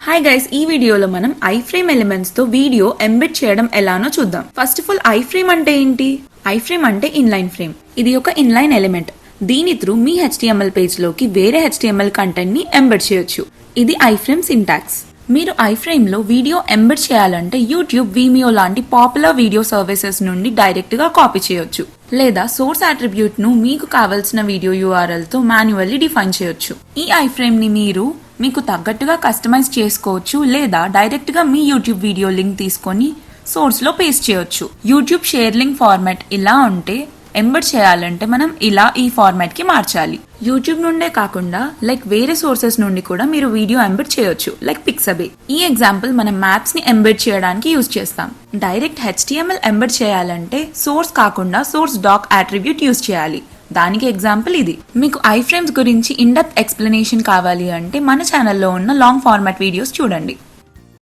Hi guys, ఈ వీడియోలో మనం ఐఫ్రేమ్ ఎలిమెంట్స్ తో వీడియో ఎంబెడ్ చేయడం ఎలానో చూద్దాం. ఫస్ట్ ఆఫ్ ఆల్ ఐఫ్రేమ్ అంటే ఏంటి? ఐఫ్రేమ్ అంటే ఇన్లైన్ ఫ్రేమ్. ఇది ఒక ఇన్లైన్ ఎలిమెంట్. దీని త్రూ మీ HTML పేజ్ లోకి వేరే HTML కంటెంట్ ని ఎంబెడ్ చేయొచ్చు. ఇది ఐఫ్రేమ్ సింటాక్స్. మీరు ఐఫ్రేమ్ లో వీడియో ఎంబెడ్ చేయాలంటే యూట్యూబ్, వీమియో లాంటి పాపులర్ వీడియో సర్వీసెస్ నుండి డైరెక్ట్ గా కాపీ చేయొచ్చు, లేదా సోర్స్ అట్రిబ్యూట్ ను మీకు కావాల్సిన వీడియో URL తో మాన్యువల్లీ డిఫైన్ చేయొచ్చు. ఈ ఐఫ్రేమ్ ని మీరు మీకు తగ్గట్టుగా కస్టమైజ్ చేసుకోవచ్చు, లేదా డైరెక్ట్ గా మీ యూట్యూబ్ వీడియో లింక్ తీసుకొని సోర్స్ లో పేస్ట్ చేయొచ్చు. యూట్యూబ్ షేర్ లింక్ ఫార్మాట్ ఇలా ఉంటే ఎంబెడ్ చేయాలంటే మనం ఇలా ఈ ఫార్మాట్ కి మార్చాలి. యూట్యూబ్ నుండే కాకుండా వేరే సోర్సెస్ నుండి కూడా మీరు వీడియో ఎంబెడ్ చేయొచ్చు, లైక్ పిక్సబే. ఈ ఎగ్జాంపుల్ మనం మ్యాప్స్ ని ఎంబెడ్ చేయడానికి యూజ్ చేస్తాం. డైరెక్ట్ HTML ఎంబెడ్ చేయాలంటే సోర్స్ కాకుండా సోర్స్ డాక్ అట్రిబ్యూట్ యూజ్ చేయాలి. దానికి ఎగ్జాంపుల్ ఇది. మీకు ఐఫ్రేమ్స్ గురించి ఇన్ డెప్త్ ఎక్స్ప్లెనేషన్ కావాలి అంటే మన ఛానల్లో ఉన్న లాంగ్ ఫార్మాట్ వీడియోస్ చూడండి.